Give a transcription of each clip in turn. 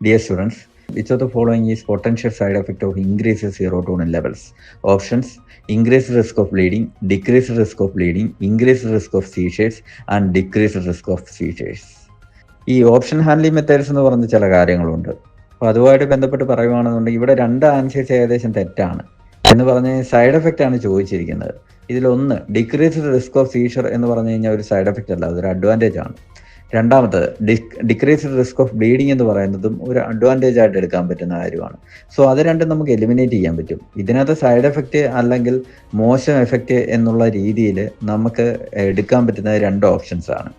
Dear students, which of the following is potential side effect of increased serotonin levels? Options: increased risk of bleeding, decreased risk of bleeding, increased risk of seizures, and decreased risk of seizures. ഈ option handling methods എന്ന് പറഞ്ഞ ചില കാര്യങ്ങളുണ്ട്. അപ്പോൾ അതുമായിട്ട് ബന്ധപ്പെട്ട് പറയുകയാണെന്നുണ്ടെങ്കിൽ ഇവിടെ രണ്ട് ആൻസേഴ്സ് ഏകദേശം തെറ്റാണ്. എന്ന് പറഞ്ഞ് സൈഡ് എഫക്റ്റ് ആണ് ചോദിച്ചിരിക്കുന്നത്. ഇതിലൊന്ന് ഡിക്രീസ്ഡ് റിസ്ക് ഓഫ് സീഷർ എന്ന് പറഞ്ഞു കഴിഞ്ഞാൽ ഒരു സൈഡ് എഫക്റ്റ് അല്ല, അതൊരു അഡ്വാൻറ്റേജ് ആണ്. രണ്ടാമത്തത് ഡിക്രീസ്ഡ് റിസ്ക് ഓഫ് ബ്ലീഡിങ് എന്ന് പറയുന്നതും ഒരു അഡ്വാൻറ്റേജ് ആയിട്ട് എടുക്കാൻ പറ്റുന്ന കാര്യമാണ്. സോ അത് രണ്ടും നമുക്ക് എലിമിനേറ്റ് ചെയ്യാൻ പറ്റും. ഇതിനകത്ത് സൈഡ് എഫക്റ്റ് അല്ലെങ്കിൽ മോശം എഫക്റ്റ് എന്നുള്ള രീതിയിൽ നമുക്ക് എടുക്കാൻ പറ്റുന്ന രണ്ട് ഓപ്ഷൻസ് ആണ്: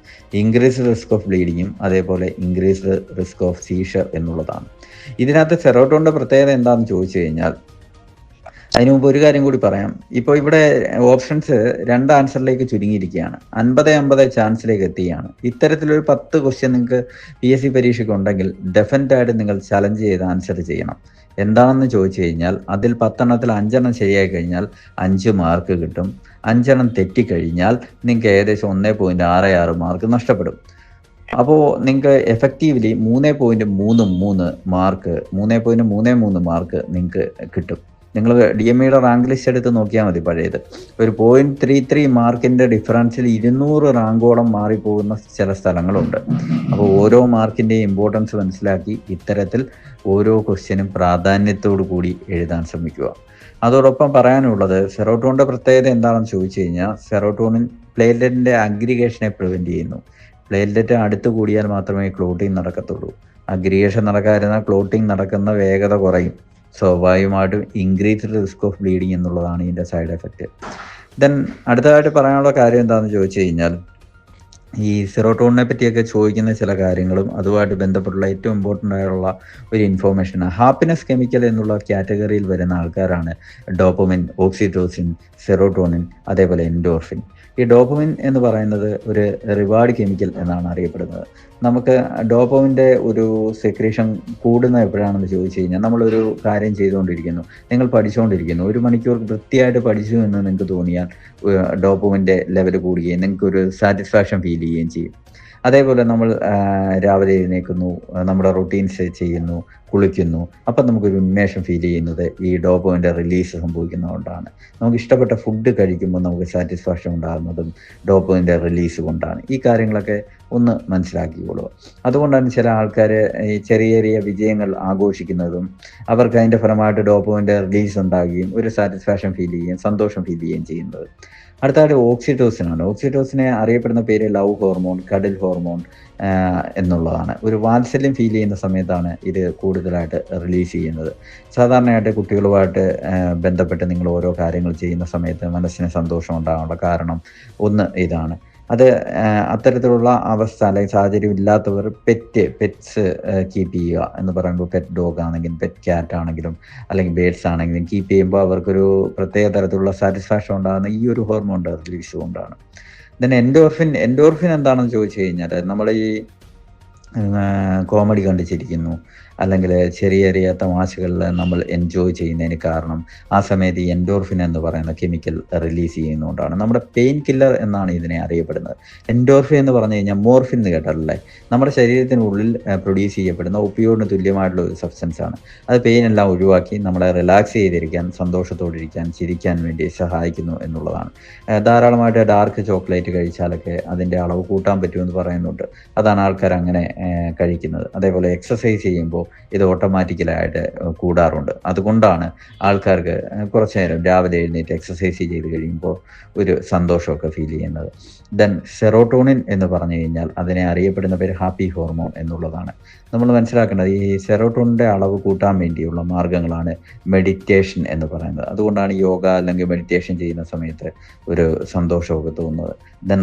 ഇൻക്രീസ്ഡ് റിസ്ക് ഓഫ് ബ്ലീഡിങ്ങും അതേപോലെ ഇൻക്രീസ്ഡ് റിസ്ക് ഓഫ് സീഷർ എന്നുള്ളതാണ്. ഇതിനകത്ത് സെറോട്ടോണിൻ്റെ പ്രത്യേകത എന്താണെന്ന് ചോദിച്ചു കഴിഞ്ഞാൽ, അതിനു മുമ്പ് ഒരു കാര്യം കൂടി പറയാം. ഇപ്പോൾ ഇവിടെ ഓപ്ഷൻസ് രണ്ട് ആൻസറിലേക്ക് ചുരുങ്ങിയിരിക്കുകയാണ്. 50-50 ചാൻസിലേക്ക് എത്തുകയാണ്. ഇത്തരത്തിലൊരു 10 ക്വസ്റ്റ്യൻ നിങ്ങൾക്ക് PSC പരീക്ഷയ്ക്ക് ഉണ്ടെങ്കിൽ ഡെഫിനറ്റായിട്ട് നിങ്ങൾ ചലഞ്ച് ചെയ്ത് ആൻസർ ചെയ്യണം. എന്താണെന്ന് ചോദിച്ചു കഴിഞ്ഞാൽ, അതിൽ 10 എണ്ണത്തിൽ 5 എണ്ണം ശരിയായി കഴിഞ്ഞാൽ 5 മാർക്ക് കിട്ടും. 5 എണ്ണം തെറ്റിക്കഴിഞ്ഞാൽ നിങ്ങൾക്ക് ഏകദേശം 1.66 മാർക്ക് നഷ്ടപ്പെടും. അപ്പോൾ നിങ്ങൾക്ക് എഫക്റ്റീവ്ലി 3.33 മാർക്ക് നിങ്ങൾക്ക് കിട്ടും. നിങ്ങൾ DMEയുടെ റാങ്ക് ലിസ്റ്റ് എടുത്ത് നോക്കിയാൽ മതി. പഴയത് ഒരു 0.33 മാർക്കിൻ്റെ ഡിഫറൻസിൽ 200 റാങ്കോളം മാറിപ്പോകുന്ന ചില സ്ഥലങ്ങളുണ്ട്. അപ്പോൾ ഓരോ മാർക്കിൻ്റെയും ഇമ്പോർട്ടൻസ് മനസ്സിലാക്കി ഇത്തരത്തിൽ ഓരോ ക്വസ്റ്റ്യനും പ്രാധാന്യത്തോടു കൂടി എഴുതാൻ ശ്രമിക്കുക. അതോടൊപ്പം പറയാനുള്ളത്, സെറോട്ടോണിൻ്റെ പ്രത്യേകത എന്താണെന്ന് ചോദിച്ചു കഴിഞ്ഞാൽ, സെറോട്ടോണിൻ പ്ലേറ്റ്ലെറ്റിൻ്റെ അഗ്രിഗേഷനെ പ്രിവെൻറ്റ് ചെയ്യുന്നു. പ്ലേറ്റ്ലെറ്റ് അടുത്ത് കൂടിയാൽ മാത്രമേ ക്ലോട്ടിങ് നടക്കത്തുള്ളൂ. അഗ്രിഗേഷൻ നടക്കാതിരുന്നാൽ ക്ലോട്ടിങ് നടക്കുന്ന വേഗത കുറയും. സ്വാഭാവികമായിട്ടും ഇൻക്രീസ്ഡ് റിസ്ക് ഓഫ് ബ്ലീഡിങ് എന്നുള്ളതാണ് ഇതിൻ്റെ സൈഡ് എഫക്റ്റ്. ദെൻ അടുത്തതായിട്ട് പറയാനുള്ള കാര്യം എന്താണെന്ന് ചോദിച്ചു കഴിഞ്ഞാൽ, ഈ സെറോട്ടോണിനെ പറ്റിയൊക്കെ ചോദിക്കുന്ന ചില കാര്യങ്ങളും അതുമായിട്ട് ബന്ധപ്പെട്ടുള്ള ഏറ്റവും ഇമ്പോർട്ടൻ്റ് ആയിട്ടുള്ള ഒരു ഇൻഫോർമേഷൻ, ഹാപ്പിനെസ് കെമിക്കൽ എന്നുള്ള കാറ്റഗറിയിൽ വരുന്ന ആൾക്കാരാണ് ഡോപ്പമിൻ, ഓക്സിറ്റോസിൻ, സെറോട്ടോണിൻ, അതേപോലെ എൻഡോർഫിൻ. ഈ ഡോപ്പമിൻ എന്ന് പറയുന്നത് ഒരു റിവാർഡ് കെമിക്കൽ എന്നാണ് അറിയപ്പെടുന്നത്. നമുക്ക് ഡോപ്പമിൻ്റെ ഒരു സെക്രീഷൻ കൂടുന്ന എപ്പോഴാണെന്ന് ചോദിച്ചു കഴിഞ്ഞാൽ, നമ്മളൊരു കാര്യം ചെയ്തുകൊണ്ടിരിക്കുന്നു, നിങ്ങൾ പഠിച്ചുകൊണ്ടിരിക്കുന്നു, 1 മണിക്കൂർ വൃത്തിയായിട്ട് പഠിച്ചു എന്ന് നിങ്ങൾക്ക് തോന്നിയാൽ ഡോപ്പമിൻ്റെ ലെവൽ കൂടുകയും നിങ്ങൾക്കൊരു സാറ്റിസ്ഫാക്ഷൻ ഫീൽ ചെയ്യുകയും ചെയ്യും. അതേപോലെ നമ്മൾ രാവിലെ എഴുന്നേൽക്കുന്നു, നമ്മുടെ റൊട്ടീൻസ് ചെയ്യുന്നു, കുളിക്കുന്നു, അപ്പം നമുക്കൊരു ഉന്മേഷം ഫീൽ ചെയ്യുന്നത് ഈ ഡോപ്പമിൻ്റെ റിലീസ് സംഭവിക്കുന്നതുകൊണ്ടാണ്. നമുക്ക് ഇഷ്ടപ്പെട്ട ഫുഡ് കഴിക്കുമ്പോൾ നമുക്ക് സാറ്റിസ്ഫാക്ഷൻ ഉണ്ടാകുന്നതും ഡോപ്പമിൻ്റെ റിലീസ് കൊണ്ടാണ്. ഈ കാര്യങ്ങളൊക്കെ ഒന്ന് മനസ്സിലാക്കിക്കൊള്ളുക. അതുകൊണ്ടാണ് ചില ആൾക്കാർ ഈ ചെറിയ ചെറിയ വിജയങ്ങൾ ആഘോഷിക്കുന്നതും അവർക്ക് അതിൻ്റെ ഫലമായിട്ട് ഡോപ്പമിൻ്റെ റിലീസ് ഉണ്ടാകുകയും ഒരു സാറ്റിസ്ഫാക്ഷൻ ഫീൽ ചെയ്യുകയും സന്തോഷം ഫീൽ ചെയ്യുകയും ചെയ്യുന്നത്. അടുത്തതായിട്ട് ഓക്സിറ്റോസിനാണ്. ഓക്സിറ്റോസിനെ അറിയപ്പെടുന്ന പേര് ലവ് ഹോർമോൺ, കഡിൽ ഹോർമോൺ എന്നുള്ളതാണ്. ഒരു വാത്സല്യം ഫീൽ ചെയ്യുന്ന സമയത്താണ് ഇത് കൂടുതലായിട്ട് റിലീസ് ചെയ്യുന്നത്. സാധാരണയായിട്ട് കുട്ടികളുമായിട്ട് ബന്ധപ്പെട്ട് നിങ്ങൾ ഓരോ കാര്യങ്ങൾ ചെയ്യുന്ന സമയത്ത് മനസ്സിന് സന്തോഷം ഉണ്ടാകാനുള്ള കാരണം ഒന്ന് ഇതാണ്. അത് അത്തരത്തിലുള്ള അവസ്ഥ അല്ലെങ്കിൽ സാഹചര്യം ഇല്ലാത്തവർ പെറ്റ്സ് കീപ്പ് ചെയ്യുക എന്ന് പറയുമ്പോൾ, പെറ്റ് ഡോഗ് ആണെങ്കിലും പെറ്റ് ക്യാറ്റ് ആണെങ്കിലും അല്ലെങ്കിൽ ബേഡ്സ് ആണെങ്കിലും കീപ്പ് ചെയ്യുമ്പോൾ അവർക്കൊരു പ്രത്യേക തരത്തിലുള്ള സാറ്റിസ്ഫാക്ഷൻ ഉണ്ടാകുന്ന ഈ ഒരു ഹോർമോണിൻ്റെ റിലീസ് കൊണ്ടാണ്. ദെൻ എൻഡോർഫിൻ എന്താണെന്ന് ചോദിച്ചു കഴിഞ്ഞാൽ, നമ്മൾ ഈ കോമഡി കണ്ട് ചിരിക്കുന്നു അല്ലെങ്കിൽ ചെറിയ ചെറിയ തമാശകളിൽ നമ്മൾ എൻജോയ് ചെയ്യുന്നതിന് കാരണം ആ സമയത്ത് ഈ എൻഡോർഫിൻ എന്ന് പറയുന്ന കെമിക്കൽ റിലീസ് ചെയ്യുന്നതുകൊണ്ടാണ്. നമ്മുടെ പെയിൻ കില്ലർ എന്നാണ് ഇതിനെ അറിയപ്പെടുന്നത്. എൻഡോർഫിൻ എന്ന് പറഞ്ഞു കഴിഞ്ഞാൽ മോർഫിൻ എന്ന് കേട്ടിട്ടില്ലേ? നമ്മുടെ ശരീരത്തിനുള്ളിൽ പ്രൊഡ്യൂസ് ചെയ്യപ്പെടുന്ന ഒപ്പിയോഡിന് തുല്യമായിട്ടുള്ള ഒരു സബ്സ്റ്റൻസ് ആണ്. അത് പെയിൻ എല്ലാം ഒഴിവാക്കി നമ്മളെ റിലാക്സ് ചെയ്തിരിക്കാൻ, സന്തോഷത്തോടിരിക്കാൻ, ചിരിക്കാൻ വേണ്ടി സഹായിക്കുന്നു എന്നുള്ളതാണ്. ധാരാളമായിട്ട് ഡാർക്ക് ചോക്ലേറ്റ് കഴിച്ചാലൊക്കെ അതിൻ്റെ അളവ് കൂട്ടാൻ പറ്റുമെന്ന് പറയുന്നുണ്ട്. അതാണ് ആൾക്കാർ അങ്ങനെ കഴിക്കുന്നത്. അതേപോലെ എക്സസൈസ് ചെയ്യുമ്പോൾ ഇത് ഓട്ടോമാറ്റിക്കലായിട്ട് കൂടാറുണ്ട്. അതുകൊണ്ടാണ് ആൾക്കാർക്ക് കുറച്ച് നേരം രാവിലെ എഴുന്നേറ്റ് എക്സസൈസ് ചെയ്ത് കഴിയുമ്പോൾ ഒരു സന്തോഷമൊക്കെ ഫീൽ ചെയ്യുന്നത്. ദെൻ സെറോട്ടോണിൻ എന്ന് പറഞ്ഞു കഴിഞ്ഞാൽ അതിനെ അറിയപ്പെടുന്ന പേര് ഹാപ്പി ഹോർമോൺ എന്നുള്ളതാണ്. നമ്മൾ മനസ്സിലാക്കേണ്ടത് ഈ സെറോട്ടോണിൻ്റെ അളവ് കൂട്ടാൻ വേണ്ടിയുള്ള മാർഗ്ഗങ്ങളാണ് മെഡിറ്റേഷൻ എന്ന് പറയുന്നത്. അതുകൊണ്ടാണ് യോഗ അല്ലെങ്കിൽ മെഡിറ്റേഷൻ ചെയ്യുന്ന സമയത്ത് ഒരു സന്തോഷമൊക്കെ തോന്നുന്നത്. ദെൻ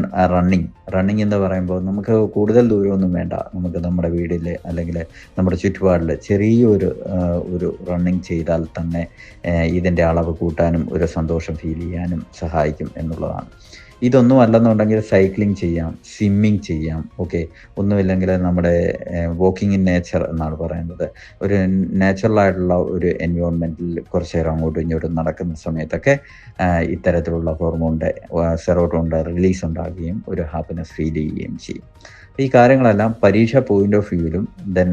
റണ്ണിങ് എന്ന് പറയുമ്പോൾ നമുക്ക് കൂടുതൽ ദൂരമൊന്നും വേണ്ട. നമുക്ക് നമ്മുടെ വീട്ടിൽ അല്ലെങ്കിൽ നമ്മുടെ ചുറ്റുപാടിൽ ചെറിയൊരു റണ്ണിങ് ചെയ്താൽ തന്നെ ഇതിൻ്റെ അളവ് കൂട്ടാനും ഒരു സന്തോഷം ഫീൽ ചെയ്യാനും സഹായിക്കും എന്നുള്ളതാണ്. ഇതൊന്നും അല്ലെന്നുണ്ടെങ്കിൽ സൈക്ലിംഗ് ചെയ്യാം, സ്വിമ്മിങ് ചെയ്യാം. ഓക്കെ, ഒന്നുമില്ലെങ്കിൽ നമ്മുടെ വാക്കിംഗ് ഇൻ നേച്ചർ എന്നാണ് പറയുന്നത്. ഒരു നാച്ചുറലായിട്ടുള്ള ഒരു എൻവയോൺമെൻറ്റിൽ കുറച്ച് നേരം അങ്ങോട്ടും ഇങ്ങോട്ടും നടക്കുന്ന സമയത്തൊക്കെ ഇത്തരത്തിലുള്ള ഹോർമോണിൻ്റെ സെറോട്ടോണിൻ്റെ റിലീസ് ഉണ്ടാകുകയും ഒരു ഹാപ്പിനെസ് ഫീൽ ചെയ്യുകയും ചെയ്യും. ഈ കാര്യങ്ങളെല്ലാം പരീക്ഷ പോയിന്റ് ഓഫ് വ്യൂവിലും ദെൻ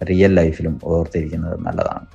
റിയൽ ലൈഫിലും ഓർത്തിരിക്കുന്നത് നല്ലതാണ്.